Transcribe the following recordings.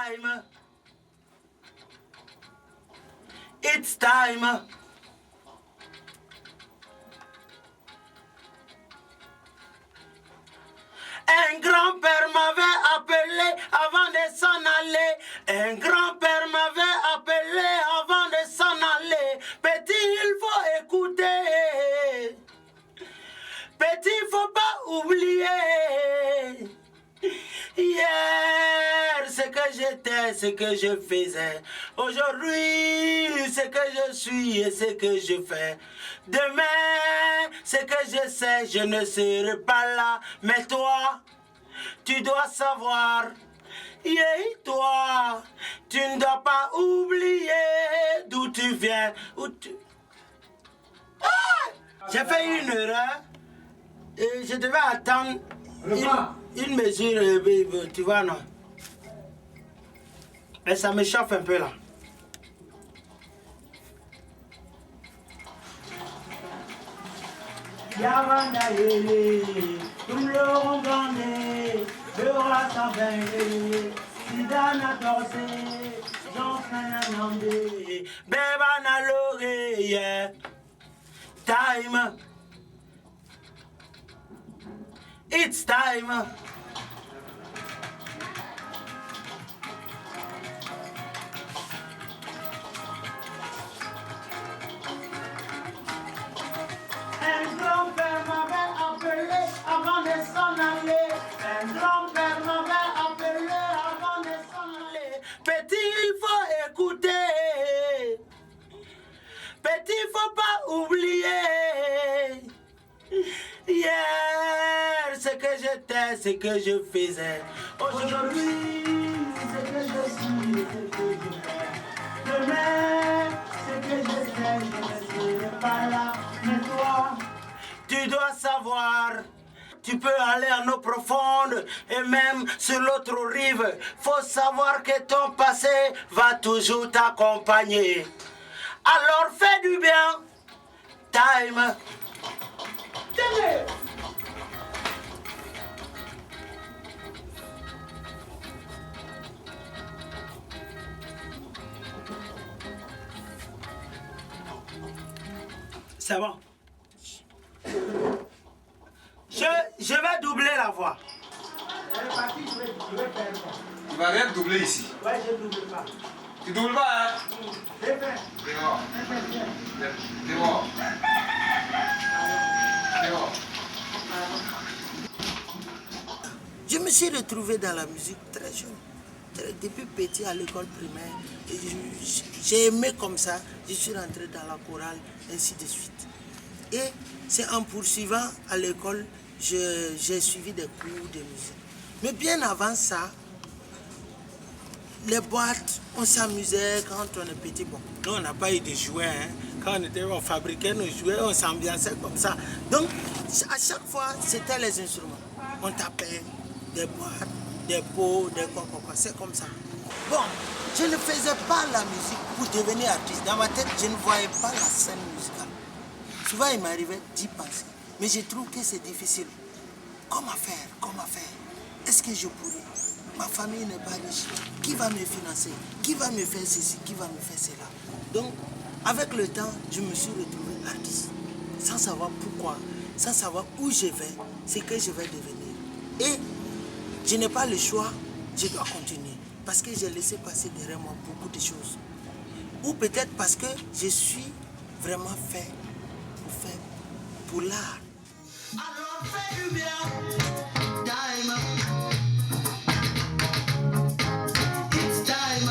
time. It's time. Un grand-père m'avait appelé avant de s'en aller. Un grand-père m'avait appelé avant de s'en aller. Petit, il faut écouter. Petit, il faut pas oublier. Hier, ce que j'étais, ce que je faisais. Aujourd'hui, ce que je suis et ce que je fais. Demain, ce que je sais, je ne serai pas là. Mais toi, tu dois savoir. Yeah, toi, tu ne dois pas oublier d'où tu viens. Ah! J'ai fait une erreur et je devais attendre une mesure, tu vois, non? Mais ça me chauffe un peu là. Yavanda yele, tout le rongandé, le roi s'en veille, Sidana torsé, j'en fais un andé, bébana l'oreille, time, it's time. Un grand-père m'avait appelé avant de s'en aller. Un grand-père m'avait appelé avant de s'en aller. Petit, il faut écouter. Petit, il faut pas oublier. Hier, ce que j'étais, ce que je faisais. Aujourd'hui, ce que je suis, ce que je fais. Demain, ce que je sais, je ne serai pas là. Mais toi, tu dois savoir. Tu peux aller en eau profonde et même sur l'autre rive. Faut savoir que ton passé va toujours t'accompagner. Alors fais du bien. Time. Tenez. C'est bon. Je vais doubler la voix. Tu vas rien doubler ici. Ouais, je double pas. Tu doubles pas, hein? C'est fait. C'est bon. C'est bon. C'est bon. Je me suis retrouvé dans la musique très jeune. Depuis petit à l'école primaire, j'ai aimé comme ça. Je suis rentré dans la chorale, ainsi de suite. Et c'est en poursuivant à l'école, j'ai suivi des cours de musique. Mais bien avant ça, les boîtes, on s'amusait quand on est petit. Bon, nous, on n'a pas eu de jouets. Hein. Quand on fabriquait nos jouets, on s'ambiançait comme ça. Donc, à chaque fois, c'était les instruments. On tapait des boîtes, des pots, des quoi. C'est comme ça. Bon, je ne faisais pas la musique pour devenir artiste. Dans ma tête, je ne voyais pas la scène musicale. Souvent, il m'arrivait d'y penser. Mais je trouve que c'est difficile. Comment faire? Est-ce que je pourrais? Ma famille n'est pas riche. Qui va me financer? Qui va me faire ceci? Qui va me faire cela? Donc, avec le temps, je me suis retrouvé artiste. Sans savoir pourquoi, sans savoir où je vais, ce que je vais devenir. Et je n'ai pas le choix, je dois continuer. Parce que j'ai laissé passer derrière moi beaucoup de choses. Ou peut-être parce que je suis vraiment fait pour l'art. Alors fais du bien, time. It's time.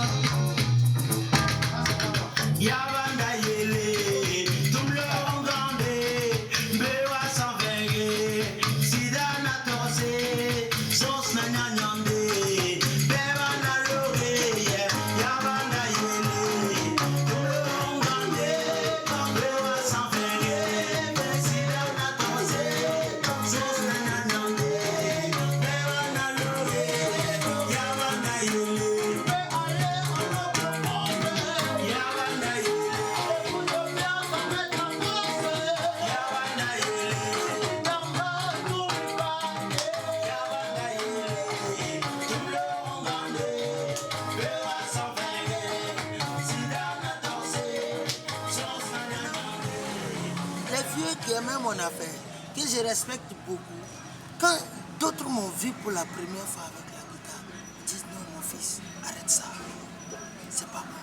Yavanda yele, double rongandé, bewa sans veille, sidana torsé, sauce na nyanyandé, bewa na l'oreille, yavanda yele, double rongandé, bewa sans veille, sidana torsé, sauce na nyanyandé, bewa mon affaire, que je respecte beaucoup, quand d'autres m'ont vu pour la première fois avec la guitare, ils disent non mon fils, arrête ça. C'est pas bon.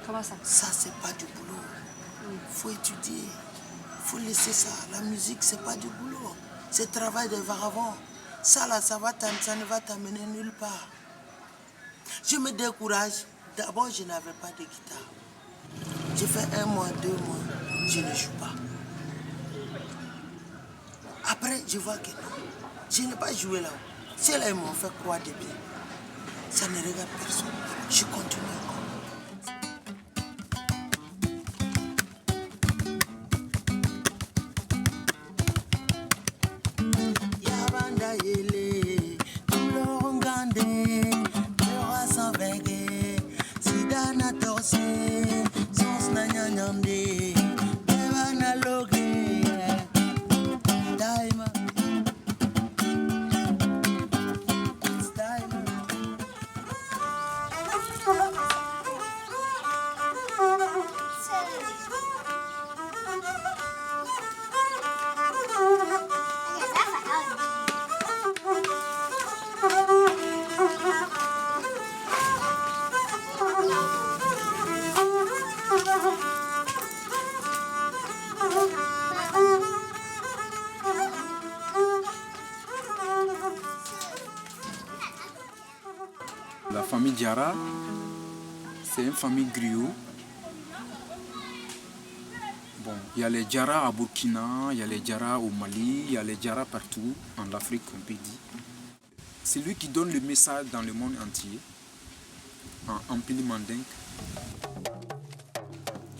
Comment ça? Ça, c'est pas du boulot. Faut étudier. Faut laisser ça. La musique, c'est pas du boulot. C'est travail de varavant. Ça là, ça ne va t'amener nulle part. Je me décourage. D'abord, je n'avais pas de guitare. J'ai fait 1 mois, 2 mois, je ne joue pas. Après, je vois que non. Je n'ai pas joué là-haut. C'est là ils m'ont fait quoi de bien. Ça ne regarde personne. Je continue encore. La famille Diarra, c'est une famille griot. Bon, il y a les Diarra à Burkina, il y a les Diarra au Mali, il y a les Diarra partout en Afrique, on peut dire. C'est lui qui donne le message dans le monde entier, en Ampili Mandingue.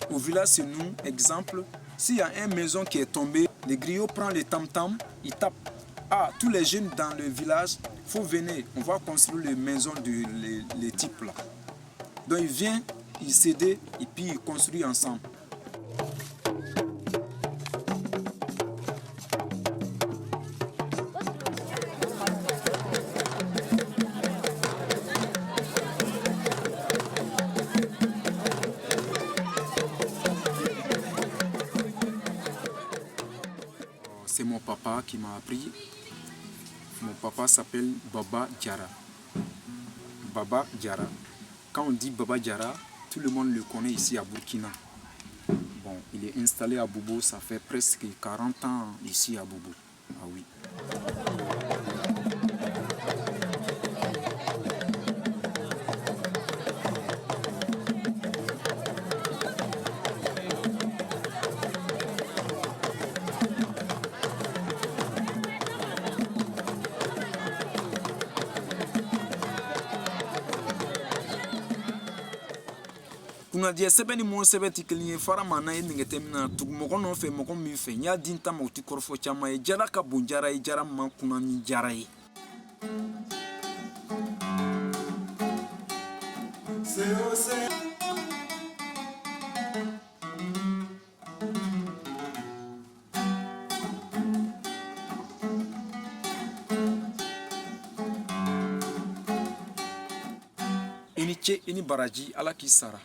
Au village, c'est nous, exemple, s'il y a une maison qui est tombée, les griots prennent les tam-tam, ils tapent. Ah, tous les jeunes dans le village, il faut venir, on va construire les maisons de les types là. Donc ils viennent, ils s'aident et puis ils construisent ensemble. C'est mon papa qui m'a appris. Mon papa s'appelle Baba Diarra. Baba Diarra. Quand on dit Baba Diarra, tout le monde le connaît ici à Burkina. Bon, il est installé à Bobo, ça fait presque 40 ans ici à Bobo. Ah oui. Kuna dia sebeni mo sebeti klinye fara mana e ngete mina tu mogo no fe mogo mi fe nya dinta mo ti korfo chama e jara ka bunjara e jara ma kuna ni jara e ini che ini baraji ala ki sara.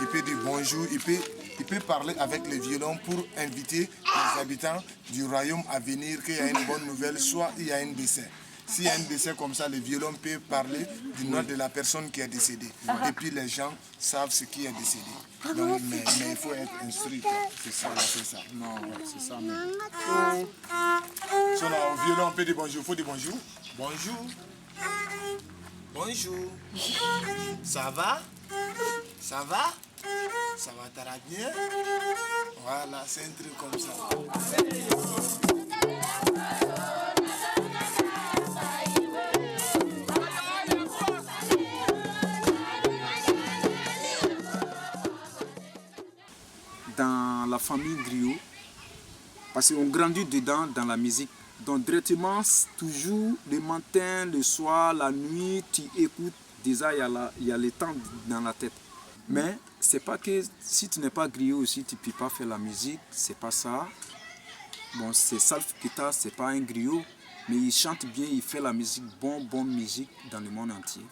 Il peut dire bonjour, il peut parler avec les violons pour inviter les habitants du royaume à venir, qu'il y a une bonne nouvelle, soit il y a un décès. S'il y a un décès comme ça, le violon peut parler du nom de la personne qui est décédée. Et puis les gens savent ce qui est décédé. Donc, mais il faut être instruit. C'est ça, c'est ça. Non, c'est ça même. So, là, au violon, on peut dire bonjour. Il faut dire bonjour. Bonjour. Bonjour. Ça va? Ça va? Ça va très bien? Voilà, c'est un truc comme ça. Dans la famille griot, parce qu'on grandit dedans dans la musique Donc directement, toujours le matin, le soir, la nuit, tu écoutes. Déjà, il y a le temps dans la tête. Mais c'est pas que si tu n'es pas griot aussi, tu ne peux pas faire la musique. C'est pas ça. Bon, c'est Salif Keita, c'est pas un griot. Mais il chante bien, il fait la musique, bonne musique dans le monde entier.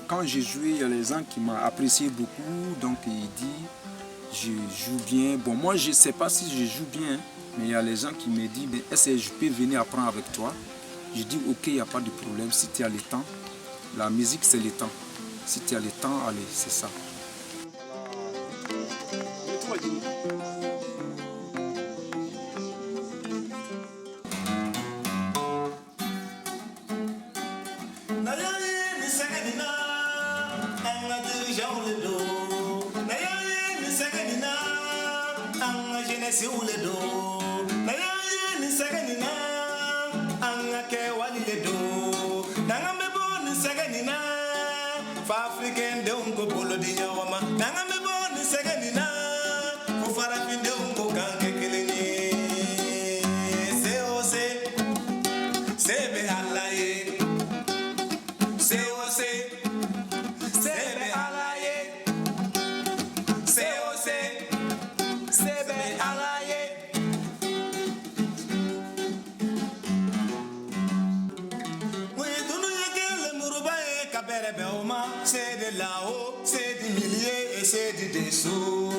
Quand j'ai joué, il y a les gens qui m'ont apprécié beaucoup. Donc il dit, je joue bien. Bon, moi je ne sais pas si je joue bien. Mais il y a les gens qui me disent, est-ce que je peux venir apprendre avec toi? Je dis, ok, il n'y a pas de problème. Si tu as le temps, la musique c'est le temps. Si tu as le temps, allez, c'est ça. C'est de là-haut, c'est des milliers et c'est des dessous.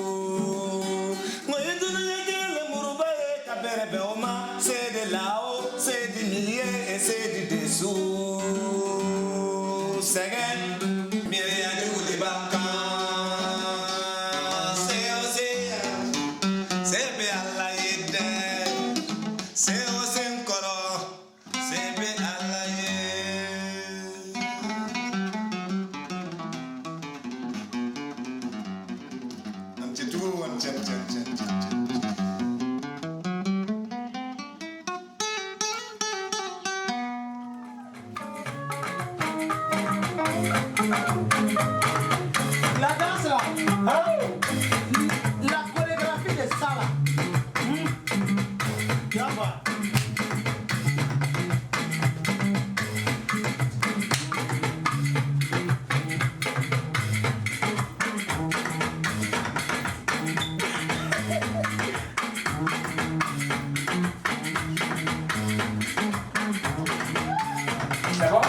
C'est de là-haut, c'est des milliers et c'est des dessous. C'est la danse là, hein? La chorégraphie de ça là. Viens voir. C'est bon?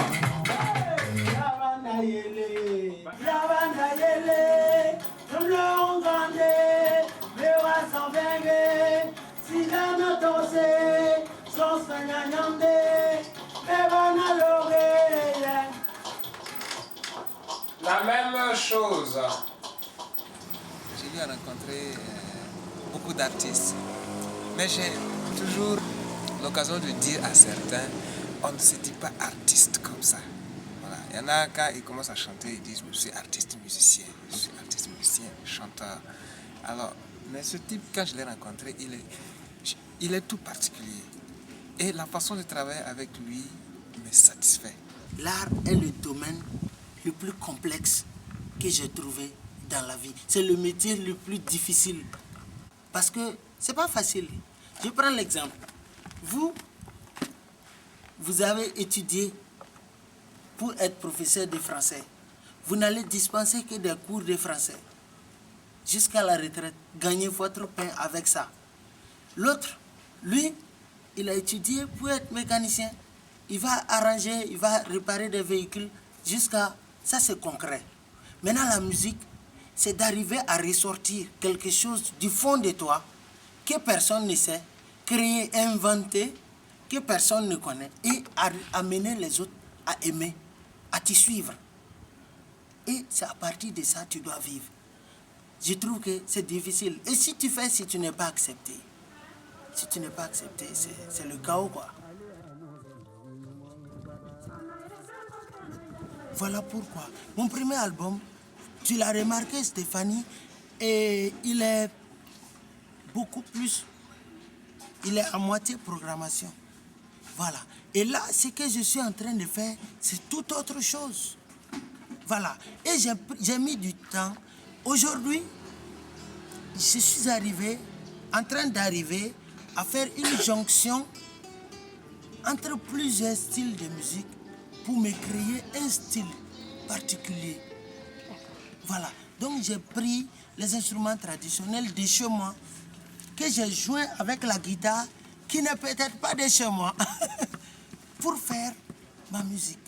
La même chose. J'ai eu à rencontrer beaucoup d'artistes, mais j'ai toujours l'occasion de dire à certains, on ne se dit pas artiste comme ça. Voilà. Il y en a quand ils commencent à chanter, ils disent je suis artiste musicien, je suis artiste musicien, chanteur. Alors, mais ce type, quand je l'ai rencontré, il est tout particulier. Et la façon de travailler avec lui me satisfait. L'art est le domaine le plus complexe que j'ai trouvé dans la vie. C'est le métier le plus difficile. Parce que c'est pas facile. Je prends l'exemple. Vous avez étudié pour être professeur de français. Vous n'allez dispenser que des cours de français. Jusqu'à la retraite, gagnez votre pain avec ça. L'autre, lui, il a étudié pour être mécanicien. Il va arranger, il va réparer des véhicules jusqu'à... Ça, c'est concret. Maintenant, la musique, c'est d'arriver à ressortir quelque chose du fond de toi que personne ne sait, créer, inventer, que personne ne connaît et amener les autres à aimer, à te suivre. Et c'est à partir de ça que tu dois vivre. Je trouve que c'est difficile. Et si tu fais, si tu n'es pas accepté, c'est le chaos, quoi. Voilà pourquoi. Mon premier album, tu l'as remarqué, Stéphanie, et il est beaucoup plus... Il est à moitié programmation. Voilà. Et là, ce que je suis en train de faire, c'est tout autre chose. Voilà. Et j'ai mis du temps. Aujourd'hui, je suis arrivé en train d'arriver à faire une jonction entre plusieurs styles de musique pour me créer un style particulier. Voilà. Donc j'ai pris les instruments traditionnels de chez moi que j'ai joué avec la guitare qui n'est peut-être pas de chez moi pour faire ma musique.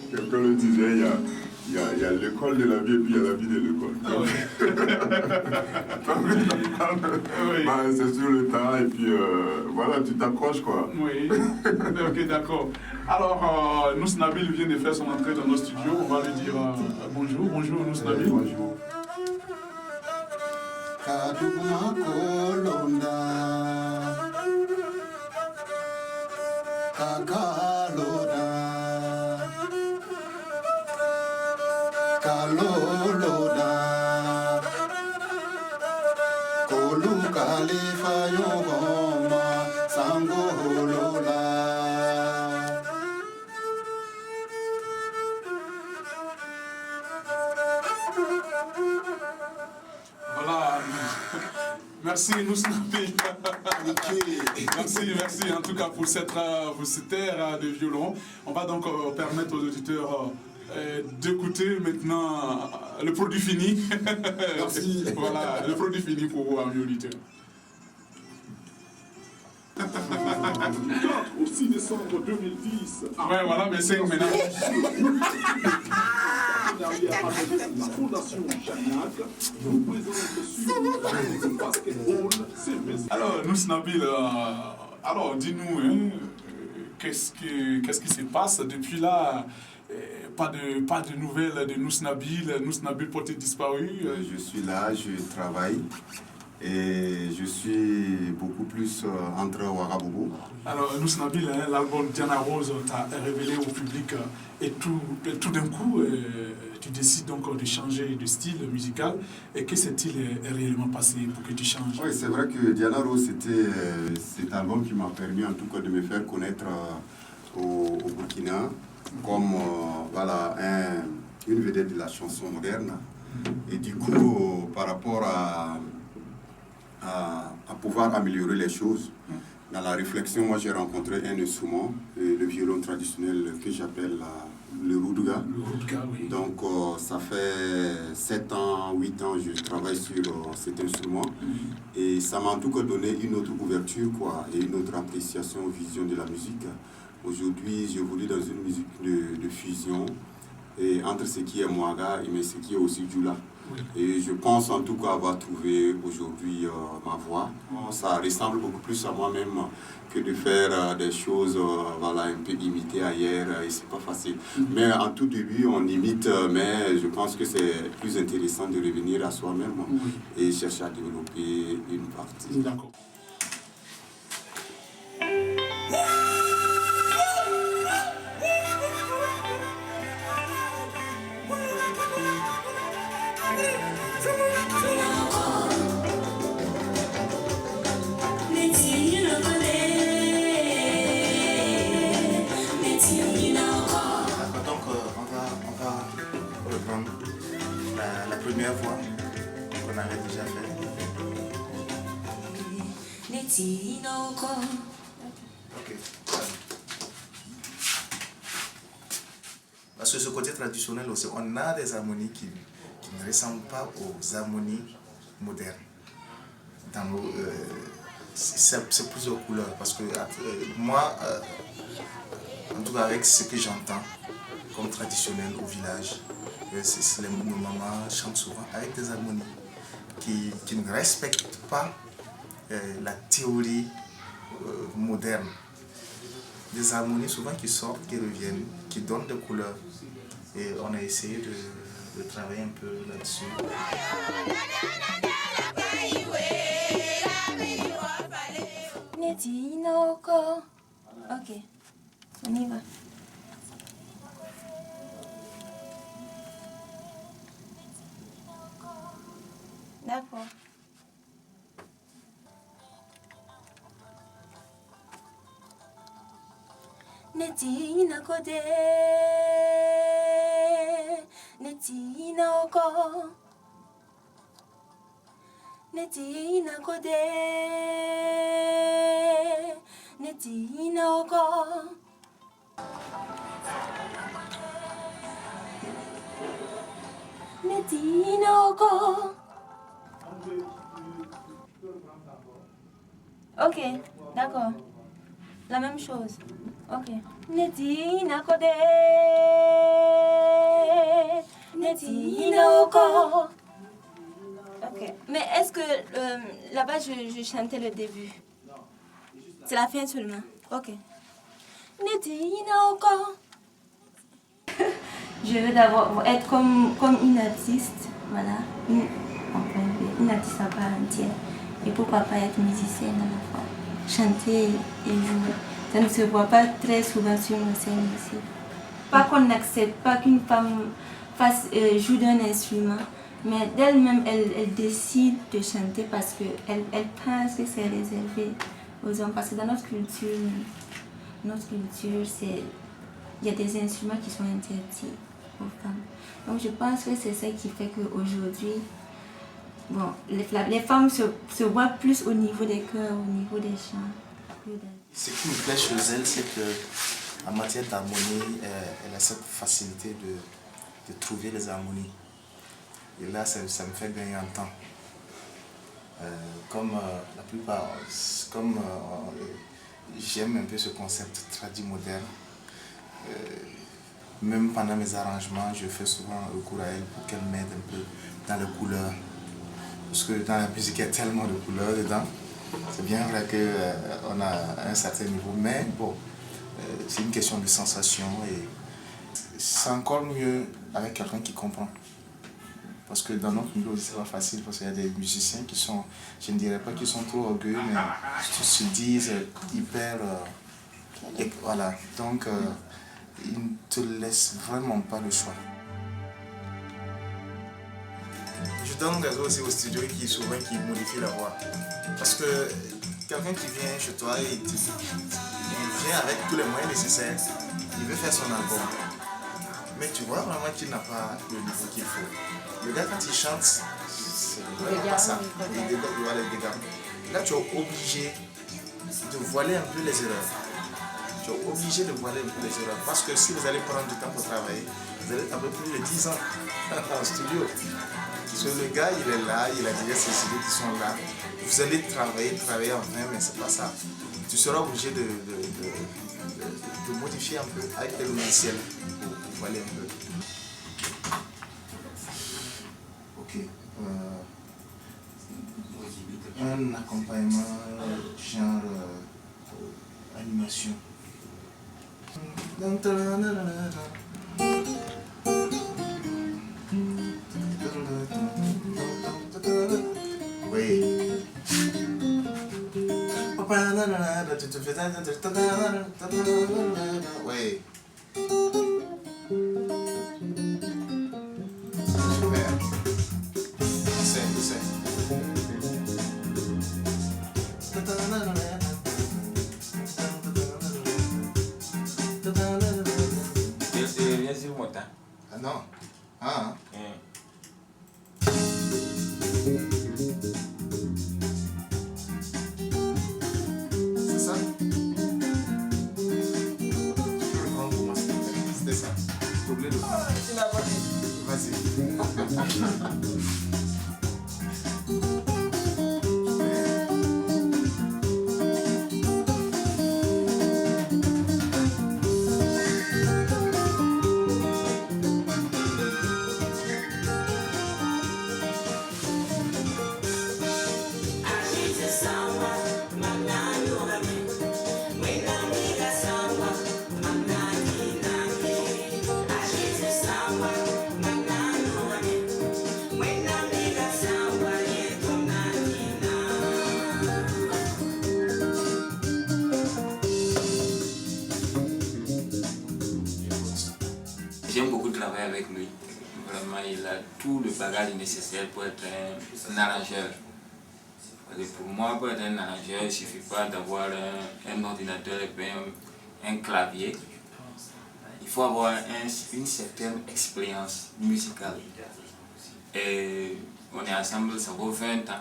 Quelqu'un le disait, il y a l'école de la vie et puis il y a la vie de l'école. Bah, c'est sur le tas et puis voilà, tu t'accroches quoi. Oui, ok, d'accord. Alors, Nous Nabil vient de faire son entrée dans nos studios. On va lui dire bonjour. Bonjour, Nous Nabil. Bonjour. Voilà. Merci, Nous Nabil. Merci en tout cas pour cette air de violon. On va donc permettre aux auditeurs d'écouter maintenant le produit fini. Merci. Voilà, le produit fini pour vous, amis auditeurs. 4 au 6 décembre 2010. Ouais, voilà, mais c'est maintenant. Avec la Fondation Janiac, nous présente sur le basketball. Alors, Nous Nabil, alors dis-nous, qu'est-ce qui se passe depuis là? Pas de nouvelles de Nous Nabil porté disparu. Je suis là, je travaille. Et je suis beaucoup plus entre Ouagadougou. Alors, Nous Nabil, l'album Diana Rose t'a révélé au public et tout d'un coup, tu décides donc de changer de style musical. Et que s'est-il réellement passé pour que tu changes? Oui, c'est vrai que Diana Rose, c'était cet album qui m'a permis en tout cas de me faire connaître au Burkina comme voilà, une vedette de la chanson moderne. Et du coup, par rapport à pouvoir améliorer les choses. Dans la réflexion, moi j'ai rencontré un instrument, le violon traditionnel que j'appelle le Roudga. Oui. Donc ça fait 7 ans, 8 ans que je travaille sur cet instrument. Et ça m'a en tout cas donné une autre ouverture quoi, et une autre appréciation, vision de la musique. Aujourd'hui, j'évolue dans une musique de fusion et entre ce qui est Mouaga et ce qui est aussi Djoula. Et je pense en tout cas avoir trouvé aujourd'hui ma voix. Ça ressemble beaucoup plus à moi-même que de faire des choses voilà, un peu imitées ailleurs, et c'est pas facile. Mais en tout début, on imite, mais je pense que c'est plus intéressant de revenir à soi-même et chercher à développer une partie. D'accord. La première fois qu'on avait déjà fait. Ok. Parce que ce côté traditionnel aussi, on a des harmonies qui ne ressemblent pas aux harmonies modernes. C'est plus de couleurs. Parce que moi, en tout cas avec ce que j'entends comme traditionnel au village, nos mamans chantent souvent avec des harmonies qui ne respectent pas la théorie moderne. Des harmonies souvent qui sortent, qui reviennent, qui donnent des couleurs. Et on a essayé de travailler un peu là-dessus. Ok, on y va. D'accord. Neti na kode, neti na oko, neti na kode, neti na oko. Neti na oko. Ok, d'accord. La même chose. Ok. Neti na kode. Neti na oko. Ok. Mais est-ce que là-bas je chantais le début? C'est la fin seulement. Ok. Neti na oko. Je veux d'abord être comme une artiste. Voilà. Une artiste à part entière. Et pourquoi pas être musicienne à la fois. Chanter et jouer. Ça ne se voit pas très souvent sur nos scènes ici. Pas qu'on n'accepte pas qu'une femme joue d'un instrument, mais d'elle-même, elle décide de chanter parce qu'elle pense que c'est réservé aux hommes. Parce que dans notre culture, il y a des instruments qui sont interdits aux femmes. Donc je pense que c'est ça qui fait qu'aujourd'hui, bon, les femmes se voient plus au niveau des chœurs, au niveau des chants. Ce qui me plaît chez elle, c'est qu'en matière d'harmonie, elle a cette facilité de trouver les harmonies. Et là, ça me fait gagner en temps. Comme la plupart, j'aime un peu ce concept tradit moderne. Même pendant mes arrangements, je fais souvent recours à elle pour qu'elle m'aide un peu dans les couleurs. Parce que dans la musique, il y a tellement de couleurs dedans. C'est bien vrai qu'on a un certain niveau, mais bon, c'est une question de sensation et c'est encore mieux avec quelqu'un qui comprend. Parce que dans notre milieu, c'est pas facile parce qu'il y a des musiciens qui sont, je ne dirais pas qu'ils sont trop orgueilleux, mais qui se disent hyper... et voilà, donc ils ne te laissent vraiment pas le choix. Je donne raison aussi au studio qui modifie la voix. Parce que quelqu'un qui vient chez toi, il vient avec tous les moyens nécessaires, il veut faire son album. Mais tu vois vraiment qu'il n'a pas le niveau qu'il faut. Le gars quand il chante, c'est pas ça. Il doit les dégâts. Là tu es obligé de voiler un peu les erreurs. Tu es obligé de voiler un peu les erreurs. Parce que si vous allez prendre du temps pour travailler, vous allez à peu près plus de 10 ans en studio. Parce que le gars, il est là, il a déjà ses idées qui sont là. Vous allez travailler enfin, mais c'est pas ça. Tu seras obligé de modifier un peu avec le logiciel pour aller un peu. Ok. Un accompagnement genre animation. Oui. Oui. Super. C'est. Viens sur mon temps. Ah non. Ah. C'est ça? Tu peux reprendre pour moi, s'il te plaît. C'était ça. J'ai oublié de prendre. Vas-y. J'aime beaucoup travailler avec lui. Vraiment, il a tout le bagage nécessaire pour être un arrangeur. Parce que pour moi, pour être un arrangeur, il ne suffit pas d'avoir un ordinateur et puis un clavier. Il faut avoir une certaine expérience musicale. Et on est ensemble, ça vaut 20 ans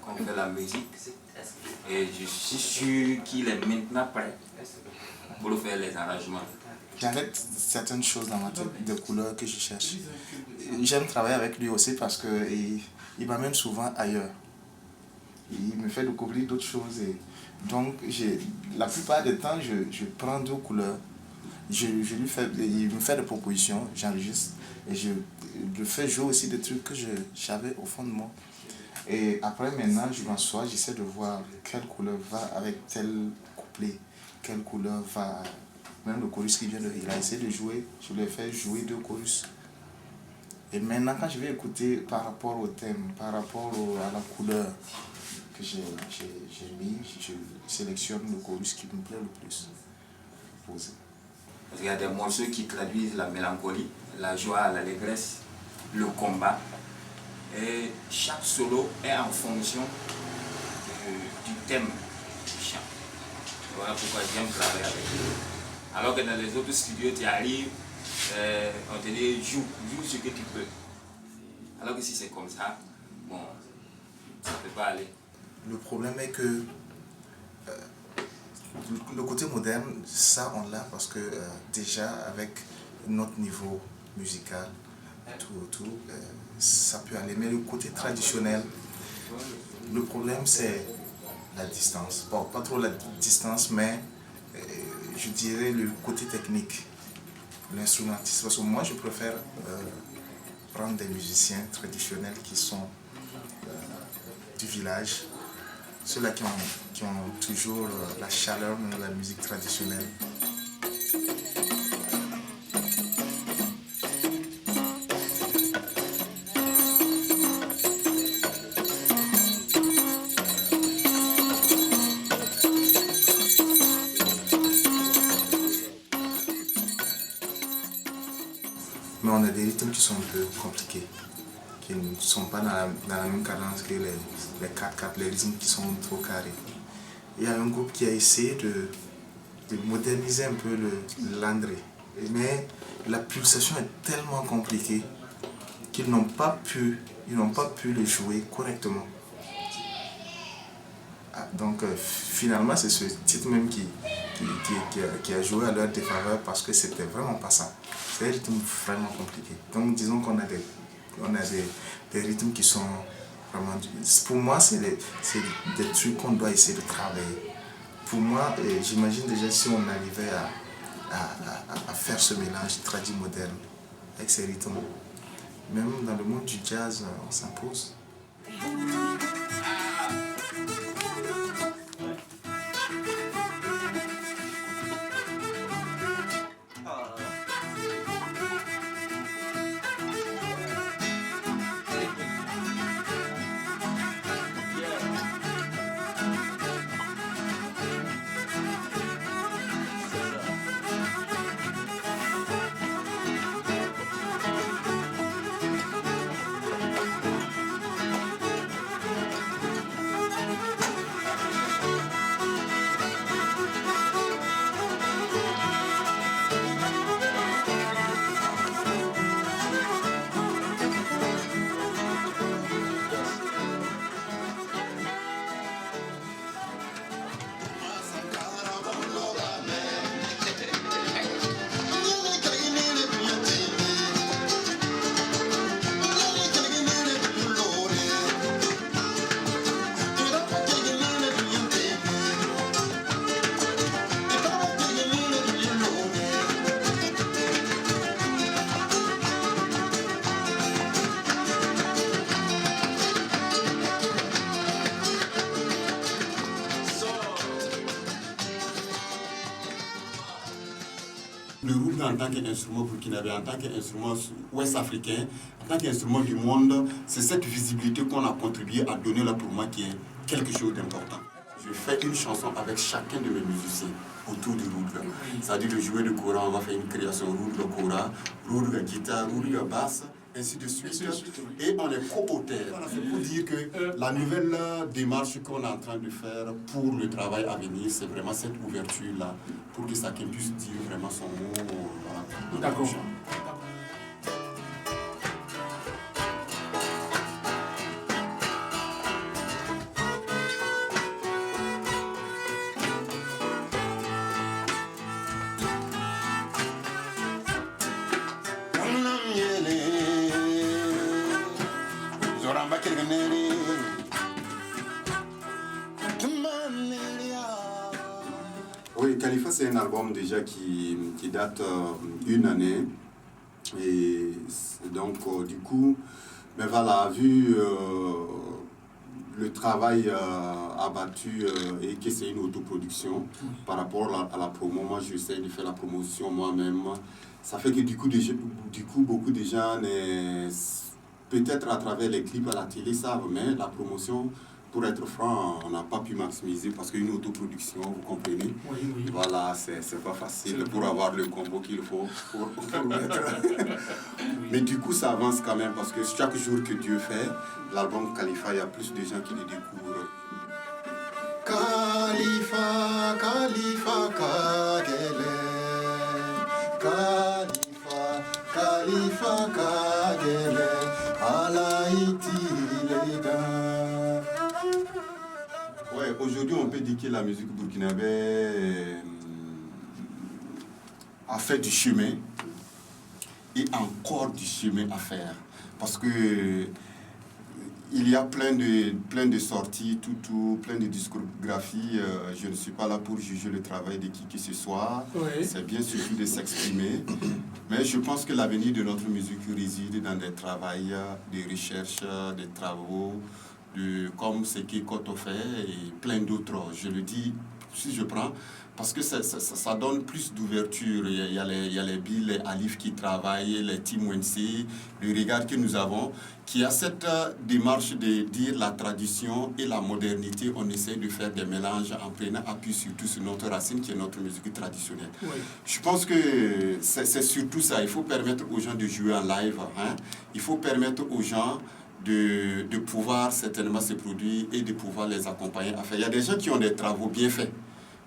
qu'on fait la musique. Et je suis sûr qu'il est maintenant prêt pour faire les arrangements. J'arrête certaines choses dans ma tête, de couleurs que je cherche. J'aime travailler avec lui aussi parce qu'il m'amène souvent ailleurs. Il me fait découvrir d'autres choses. Et donc, la plupart du temps, je prends deux couleurs. Il me fait des propositions, j'enregistre. Et je fais jouer aussi des trucs que j'avais au fond de moi. Et après, maintenant, je m'assois, j'essaie de voir quelle couleur va avec tel couplet, quelle couleur va... Même le chorus qui vient de... Il a essayé de jouer, je lui ai fait jouer deux chorus. Et maintenant, quand je vais écouter par rapport au thème, par rapport à la couleur que j'ai mis, je sélectionne le chorus qui me plaît le plus. Posé. Il y a des morceaux qui traduisent la mélancolie, la joie, l'allégresse, le combat. Et chaque solo est en fonction du thème du chant. Voilà pourquoi j'aime travailler avec lui. Alors que dans les autres studios, tu arrives, on te dit joue ce que tu peux. Alors que si c'est comme ça, bon, ça ne peut pas aller. Le problème est que le côté moderne, ça on l'a parce que déjà avec notre niveau musical, ça peut aller. Mais le côté traditionnel, le problème c'est la distance. Bon, pas trop la distance, mais je dirais le côté technique, l'instrumentiste. Parce que moi, je préfère prendre des musiciens traditionnels qui sont du village, ceux-là qui ont toujours la chaleur de la musique traditionnelle. Mais on a des rythmes qui sont un peu compliqués, qui ne sont pas dans la même cadence que les 4/4, les rythmes qui sont trop carrés. Il y a un groupe qui a essayé de moderniser un peu le landré, mais la pulsation est tellement compliquée qu'ils n'ont pas pu le jouer correctement. Donc finalement c'est ce titre même qui a joué à leur défaveur parce que c'était vraiment pas ça. C'est un rythme vraiment compliqué. Donc disons qu'on a des rythmes qui sont vraiment... Pour moi c'est des trucs qu'on doit essayer de travailler. Pour moi, j'imagine déjà si on arrivait à faire ce mélange tradit moderne avec ces rythmes, même dans le monde du jazz, on s'impose. Le roub en tant qu'instrument burkinabé, en tant qu'instrument ouest-africain, en tant qu'instrument du monde, c'est cette visibilité qu'on a contribué à donner là pour moi qui est quelque chose d'important. Je fais une chanson avec chacun de mes musiciens autour du roub. C'est-à-dire le joueur de kora, on va faire une création roub kora, roub guitare, roub basse, ainsi de suite. Et on est co-auteur. C'est pour dire que la nouvelle démarche qu'on est en train de faire pour le travail à venir, c'est vraiment cette ouverture-là, pour que chacun puisse dire vraiment son mot. Voilà. D'accord. Oui, Khalifa, c'est un album déjà qui date une année. Et donc, du coup, mais voilà, vu le travail abattu et que c'est une autoproduction par rapport à la promo, moi j'essaie de faire la promotion moi-même. Ça fait que du coup beaucoup de gens, peut-être à travers les clips à la télé, savent, mais la promotion, pour être franc, on n'a pas pu maximiser parce qu'une autoproduction, vous comprenez, voilà, c'est pas facile pour avoir le combo qu'il faut pour mettre. Mais du coup, ça avance quand même parce que chaque jour que Dieu fait, l'album Khalifa, il y a plus de gens qui le découvrent. Khalifa, Khalifa, Kagele, Khalifa, Khalifa, Kagele, Alaïti, Leïda. Ouais, aujourd'hui, on peut dire que la musique burkinabé a fait du chemin et encore du chemin à faire. Parce que il y a plein de sorties, plein de discographies. Je ne suis pas là pour juger le travail de qui que ce soit. Oui. C'est bien suffit de s'exprimer. Mais je pense que l'avenir de notre musique réside dans des travaux, des recherches, des travaux, comme ce que Koto fait et plein d'autres. Je le dis, si je prends, parce que ça donne plus d'ouverture. Il y a les Bill, les Alif qui travaillent, les Tim Wensi, le regard que nous avons, qui a cette démarche de dire la tradition et la modernité. On essaie de faire des mélanges en prenant appui surtout sur notre racine qui est notre musique traditionnelle. Oui. Je pense que c'est surtout ça. Il faut permettre aux gens de jouer en live. Hein? Il faut permettre aux gens de pouvoir certainement se produire et de pouvoir les accompagner. Enfin, il y a des gens qui ont des travaux bien faits,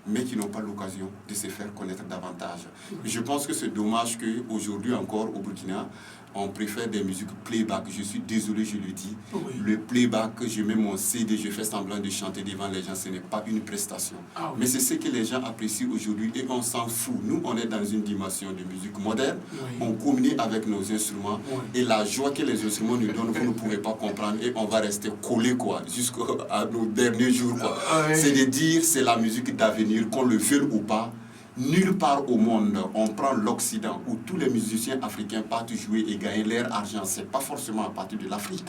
mais qui n'ont pas l'occasion de se faire connaître davantage. Je pense que c'est dommage qu'aujourd'hui encore au Burkina, on préfère des musiques playback. Je suis désolé, je le dis. Oui. Le playback, je mets mon CD, je fais semblant de chanter devant les gens, ce n'est pas une prestation. Ah, oui. Mais c'est ce que les gens apprécient aujourd'hui et on s'en fout. Nous, on est dans une dimension de musique moderne. Oui. On communique avec nos instruments. Oui. Et la joie que les instruments nous donnent, vous ne pouvez pas comprendre et on va rester collés jusqu'à nos derniers jours. Quoi. Ah, oui. C'est de dire, c'est la musique d'avenir, qu'on le veuille ou pas. Nulle part au monde, on prend l'Occident où tous les musiciens africains partent jouer et gagner leur argent. Ce n'est pas forcément à partir de l'Afrique,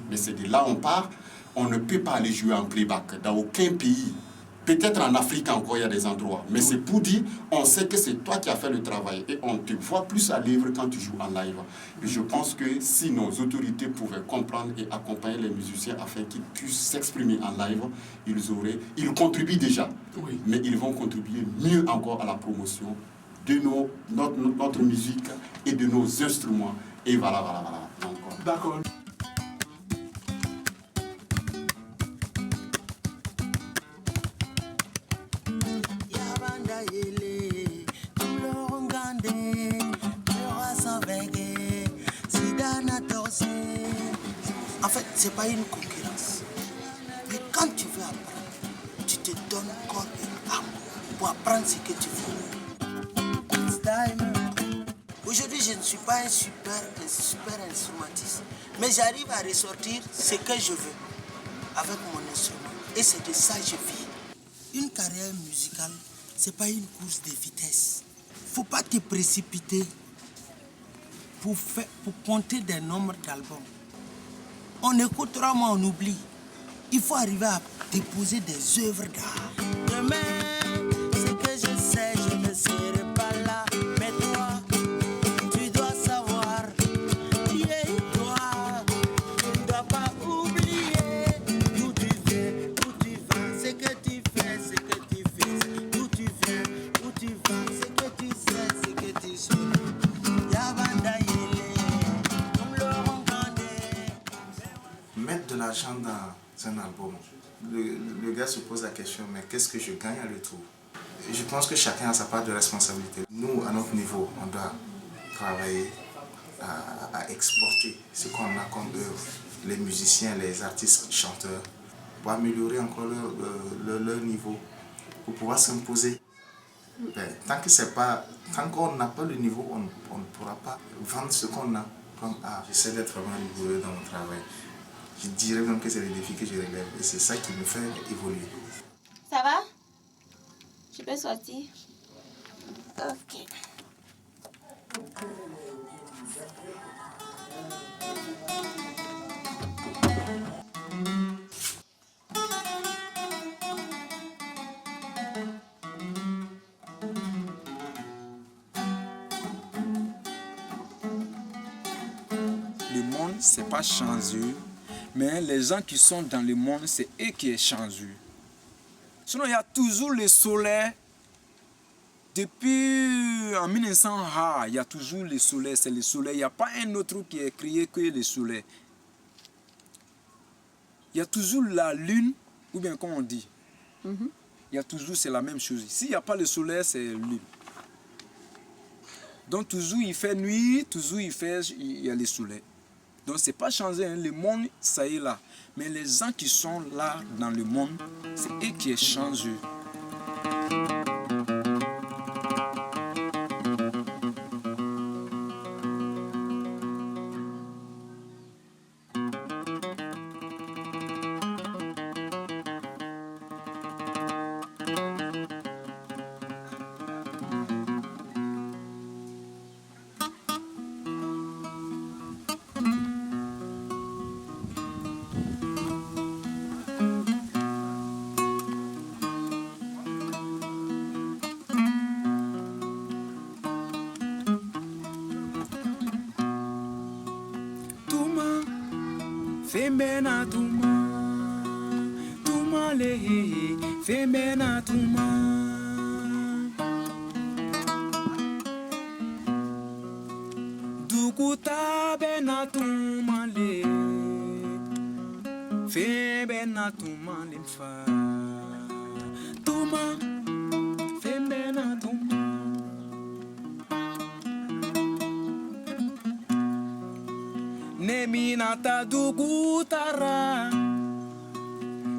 mais c'est de là on part. On ne peut pas aller jouer en playback dans aucun pays. Peut-être en Afrique encore, il y a des endroits. Mais c'est pour dire, on sait que c'est toi qui as fait le travail et on te voit plus à l'œuvre quand tu joues en live. Et je pense que si nos autorités pouvaient comprendre et accompagner les musiciens afin qu'ils puissent s'exprimer en live, ils contribuent déjà. Mais ils vont contribuer mieux encore à la promotion de notre musique et de nos instruments. Et voilà. D'accord. En fait, ce n'est pas une concurrence. Mais quand tu veux apprendre, tu te donnes corps et âme pour apprendre ce que tu veux. Aujourd'hui, je ne suis pas un super instrumentiste, mais j'arrive à ressortir ce que je veux avec mon instrument. Et c'est de ça que je vis. Une carrière musicale, ce n'est pas une course de vitesse. Il ne faut pas te précipiter pour compter des nombres d'albums. On écoute 3 mois, on oublie. Il faut arriver à déposer des œuvres d'art. Demain, ce que je sais, je ne serai pas là. Mais toi, tu dois savoir qui est toi. Tu ne dois pas oublier d'où tu viens, où tu vas, ce que tu fais, ce que tu fais, d'où tu viens, où tu vas, ce que tu sais, ce que tu sais. Mettre de l'argent dans un album, le gars se pose la question, mais qu'est-ce que je gagne à le tout? Je pense que chacun a sa part de responsabilité. Nous, à notre niveau, on doit travailler à exporter ce qu'on a comme œuvre, les musiciens, les artistes, chanteurs, pour améliorer encore leur niveau, pour pouvoir s'imposer. Tant qu'on n'a pas le niveau, on ne pourra pas vendre ce qu'on a comme art. J'essaie d'être vraiment rigoureux dans mon travail. Je dirais même que c'est le défi que je relève et c'est ça qui me fait évoluer. Ça va? Je peux sortir? Ok. Le monde, c'est pas chanceux, mais les gens qui sont dans le monde, c'est eux qui sont chanceux. Sinon, il y a toujours le soleil. Depuis en 1900, il y a toujours le soleil, c'est le soleil. Il n'y a pas un autre qui est créé que le soleil. Il y a toujours la lune, ou bien comme on dit. Il y a toujours, c'est la même chose. S'il n'y a pas le soleil, c'est lune. Donc toujours il fait nuit, toujours il y a le soleil. Donc c'est pas changé, hein. Le monde, ça y est là. Mais les gens qui sont là dans le monde, c'est eux qui changent. Femena tuma, tuma lehe, femena tuma. Dukuta bena tuma le, femena tuma limfa. Tuma, femena tuma. Nemina ta dugutara,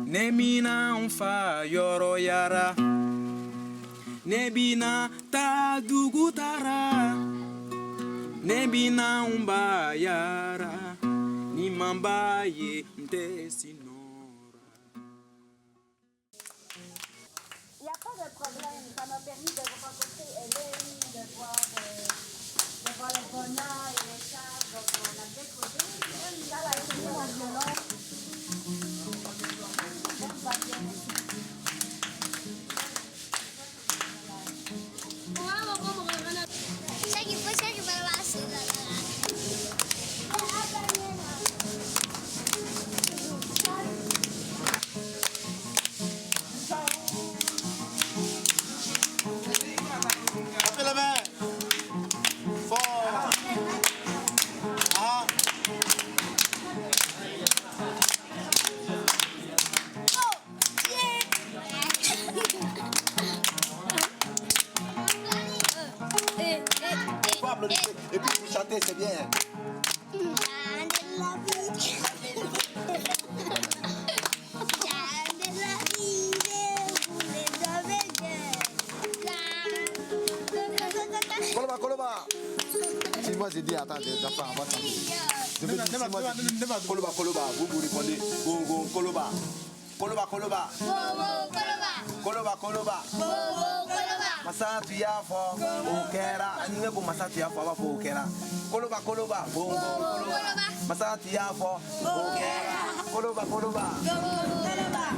nemina unfa yoro yara, nebina ta dugutara, nebina umba yara, ni mamba ye mte sinora. Y a pas de problème, ça me permis de rencontrer Hélène, de voir le bonheur et les chats. Donc on a bien causé. Même là, elle a essayé mon violon. Donc ça va bien. Tapez la main. Fort. Ah. Faut applaudir. Et puis vous chantez, c'est bien. Koloba, Koloba. Si moi j'ai dit, attends, les enfants, on va chanter. Je veux dire, si moi j'ai dit, Koloba, Koloba, vous répondez, go, go, Koloba. Koloba, Koloba. Koloba, Koloba. Masatu ya fo, okera. Anime ko masatu ya fo, ba fo okera. Koloba, Koloba. Bongo, Koloba. Masatu ya fo, okera. Koloba, Koloba.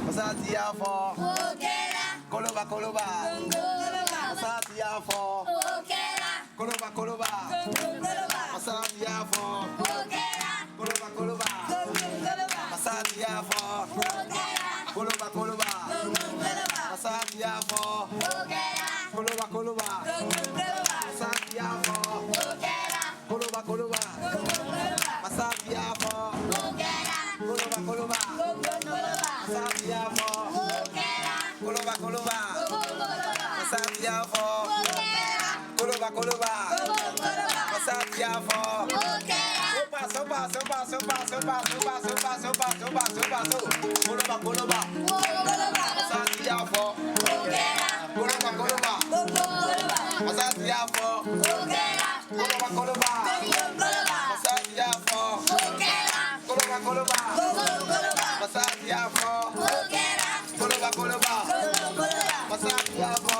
Masatu ya fo, okera. Koloba, Koloba. Masatu ya fo, okera. Koloba, Koloba. Masatu ya fo, okera. Koloba, Koloba. Masatu ya fo, okera. Koloba, Koloba. Masatu ya fo, okera. Koloba, Koloba. Masatu ya fo, okera. Koloba, Koloba. Masatu ya fo, okera. Koloba, Koloba. Masatu ya fo, okera. Koloba, Koloba. Masatu ya fo, okera. Koloba, Koloba. Masatu ya fo, okera. Sopa, sopa, sopa, sopa, sopa, sopa, sopa, sopa, sopa, sopa. Koloba, Koloba. Masatu ya fo, okera. Koloba, Koloba. Masatu ya fo, okera. Koloba, Koloba. Masatu ya fo, okera. Koloba, Koloba. Masatu ya fo, okera. Koloba, Koloba. Masatu ya fo.